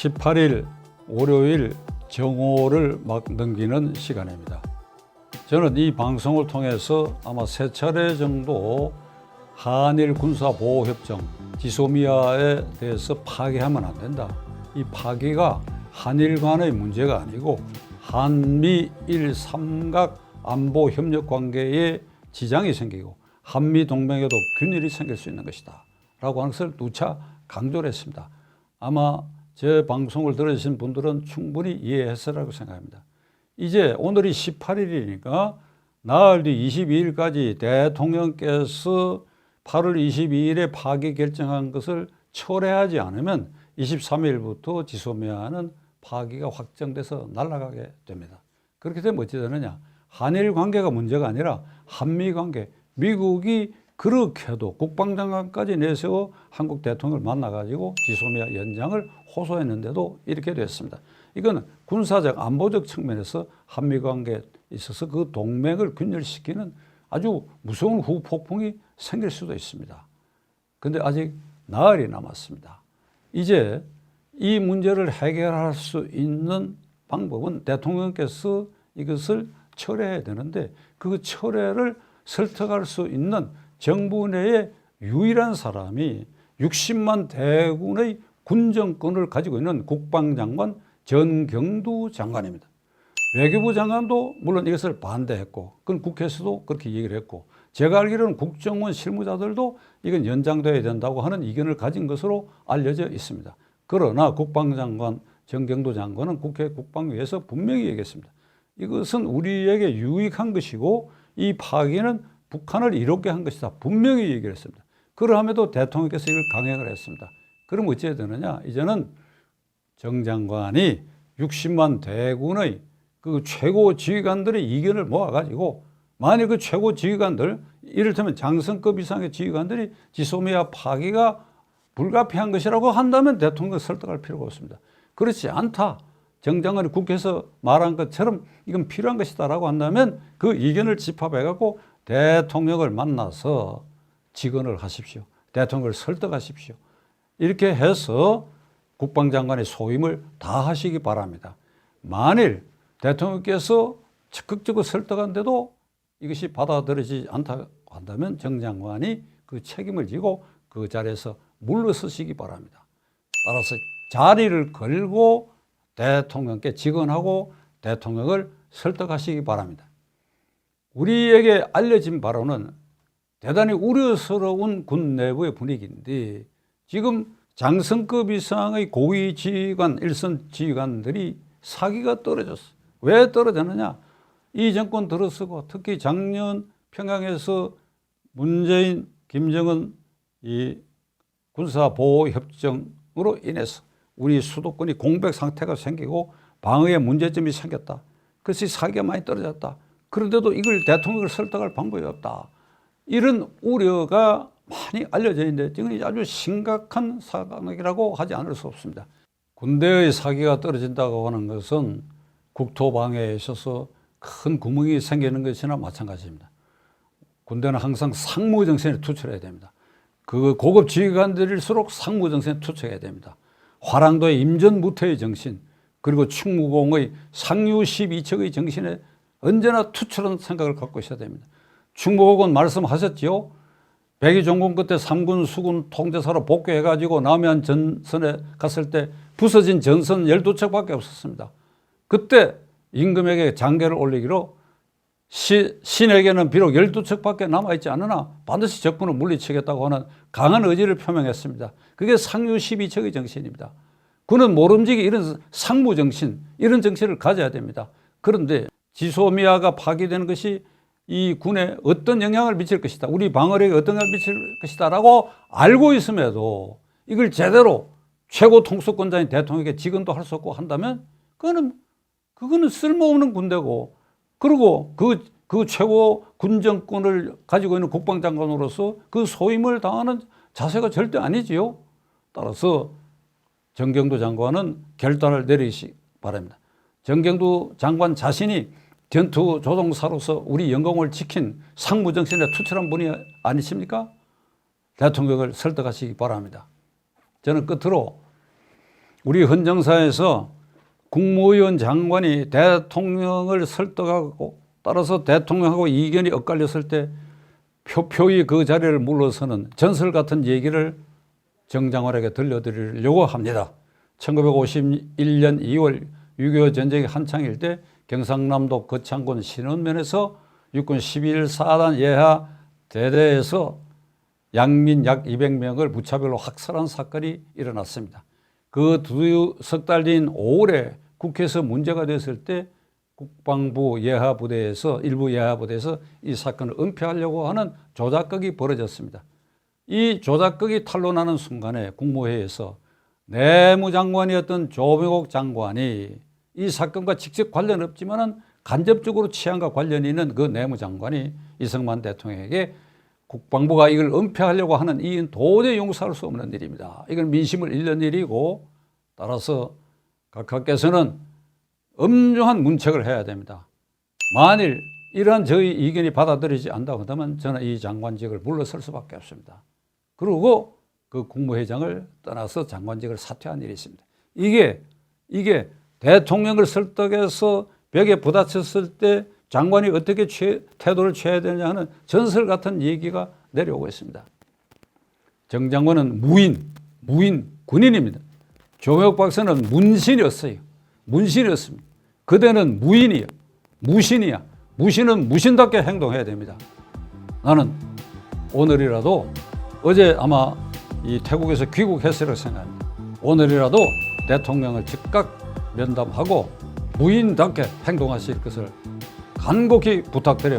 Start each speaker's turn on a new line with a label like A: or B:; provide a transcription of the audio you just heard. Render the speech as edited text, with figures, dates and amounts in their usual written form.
A: 18일 월요일 정오를 막 넘기는 시간입니다. 저는 이 방송을 통해서 아마 3차례 정도 한일 군사보호협정 지소미아에 대해서 파기하면 안 된다. 이 파기가 한일 간의 문제가 아니고 한미일 삼각 안보 협력 관계에 지장이 생기고 한미 동맹에도 균열이 생길 수 있는 것이다 라고 하는 것을 누차 강조를 했습니다. 아마 제 방송을 들으신 분들은 충분히 이해했으라고 생각합니다. 이제 오늘이 18일이니까 나흘 뒤 22일까지 대통령께서 8월 22일에 파기 결정한 것을 철회하지 않으면 23일부터 지소미아는 파기가 확정돼서 날아가게 됩니다. 그렇게 되면 어찌 되느냐? 한일 관계가 문제가 아니라 한미 관계, 미국이 그렇게도 국방장관까지 내세워 한국 대통령을 만나가지고 지소미아 연장을 호소했는데도 이렇게 됐습니다. 이건 군사적 안보적 측면에서 한미 관계에 있어서 그 동맹을 균열시키는 아주 무서운 후폭풍이 생길 수도 있습니다. 그런데 아직 나흘이 남았습니다. 이제 이 문제를 해결할 수 있는 방법은 대통령께서 이것을 철회해야 되는데 그 철회를 설득할 수 있는 정부 내의 유일한 사람이 60만 대군의 군정권을 가지고 있는 국방장관 전경두 장관입니다. 외교부 장관도 물론 이것을 반대했고 그건 국회에서도 그렇게 얘기를 했고 제가 알기로는 국정원 실무자들도 이건 연장돼야 된다고 하는 의견을 가진 것으로 알려져 있습니다. 그러나 국방장관 전경두 장관은 국회 국방위에서 분명히 얘기했습니다. 이것은 우리에게 유익한 것이고 이 파기는 북한을 이롭게 한 것이다. 분명히 얘기를 했습니다. 그러함에도 대통령께서 이걸 강행을 했습니다. 그럼 어찌해야 되느냐? 이제는 정 장관이 60만 대군의 그 최고 지휘관들의 의견을 모아가지고 만일 그 최고 지휘관들, 이를테면 장성급 이상의 지휘관들이 지소미아 파기가 불가피한 것이라고 한다면 대통령을 설득할 필요가 없습니다. 그렇지 않다. 정 장관이 국회에서 말한 것처럼 이건 필요한 것이다라고 한다면 그 의견을 집합해갖고 대통령을 만나서 직언을 하십시오. 대통령을 설득하십시오. 이렇게 해서 국방장관의 소임을 다하시기 바랍니다. 만일 대통령께서 적극적으로 설득한데도 이것이 받아들여지지 않다고 한다면 정 장관이 그 책임을 지고 그 자리에서 물러서시기 바랍니다. 따라서 자리를 걸고 대통령께 직언하고 대통령을 설득하시기 바랍니다. 우리에게 알려진 바로는 대단히 우려스러운 군 내부의 분위기인데 지금 장성급 이상의 고위 지휘관, 일선 지휘관들이 사기가 떨어졌어. 왜 떨어졌느냐? 이 정권 들어서고 특히 작년 평양에서 문재인, 김정은 이 군사보호협정으로 인해서 우리 수도권이 공백 상태가 생기고 방어에 문제점이 생겼다. 그래서 사기가 많이 떨어졌다. 그런데도 이걸 대통령을 설득할 방법이 없다. 이런 우려가 많이 알려져 있는데 지금 아주 심각한 상황이라고 하지 않을 수 없습니다. 군대의 사기가 떨어진다고 하는 것은 국토방해에 있어서 큰 구멍이 생기는 것이나 마찬가지입니다. 군대는 항상 상무정신에 투철해야 됩니다. 그 고급 지휘관들일수록 상무정신에 투철해야 됩니다. 화랑도의 임전무태의 정신 그리고 충무공의 상류 12척의 정신에 언제나 투철한 생각을 갖고 있어야 됩니다. 충무공은 말씀하셨지요. 백의종군 끝에 3군 수군 통제사로 복귀해가지고 남해안 전선에 갔을 때 부서진 전선 12척밖에 없었습니다. 그때 임금에게 장계를 올리기로 신에게는 비록 12척밖에 남아있지 않으나 반드시 적군을 물리치겠다고 하는 강한 의지를 표명했습니다. 그게 상류 12척의 정신입니다. 군은 모름지기 이런 상무정신, 이런 정신을 가져야 됩니다. 그런데 지소미아가 파기되는 것이 이 군에 어떤 영향을 미칠 것이다. 우리 방어력에 어떤 영향을 미칠 것이다 라고 알고 있음에도 이걸 제대로 최고 통수권자인 대통령에게 직언도 할 수 없고 한다면 그거는 쓸모없는 군대고 그리고 그 최고 군정권을 가지고 있는 국방장관으로서 그 소임을 당하는 자세가 절대 아니지요. 따라서 정경두 장관은 결단을 내리시기 바랍니다. 정경두 장관 자신이 전투 조종사로서 우리 영공을 지킨 상무정신에 투철한 분이 아니십니까? 대통령을 설득하시기 바랍니다. 저는 끝으로 우리 헌정사에서 국무위원 장관이 대통령을 설득하고 따라서 대통령하고 이견이 엇갈렸을 때 표표히 그 자리를 물러서는 전설 같은 얘기를 정장관에게 들려드리려고 합니다. 1951년 2월 6.25 전쟁이 한창일 때 경상남도 거창군 신원면에서 육군 12.1사단 예하 대대에서 양민 약 200명을 무차별로 학살한 사건이 일어났습니다. 그 석 달 뒤인 5월에 국회에서 문제가 됐을 때 국방부 예하부대에서 일부 예하부대에서 이 사건을 은폐하려고 하는 조작극이 벌어졌습니다. 이 조작극이 탄로나는 순간에 국무회의에서 내무장관이었던 조명옥 장관이 이 사건과 직접 관련 없지만은 간접적으로 치안과 관련이 있는 그 내무장관이 이승만 대통령에게 국방부가 이걸 은폐하려고 하는 이 도저히 용서할 수 없는 일입니다. 이건 민심을 잃는 일이고 따라서 각하께서는 엄중한 문책을 해야 됩니다. 만일 이러한 저희 의견이 받아들이지 않는다고 한다면 저는 이 장관직을 물러설 수밖에 없습니다. 그리고 그 국무회장을 떠나서 장관직을 사퇴한 일이 있습니다. 이게 대통령을 설득해서 벽에 부딪혔을 때 장관이 어떻게 태도를 취해야 되느냐 하는 전설 같은 얘기가 내려오고 있습니다. 정 장관은 무인 군인입니다. 조명옥 박사는 문신이었어요. 문신이었습니다. 그대는 무인이야. 무신이야. 무신은 무신답게 행동해야 됩니다. 나는 오늘이라도 어제 아마 이 태국에서 귀국했으리라고 생각합니다. 오늘이라도 대통령을 즉각 면담하고 무인답게 행동하실 것을 간곡히 부탁드립니다.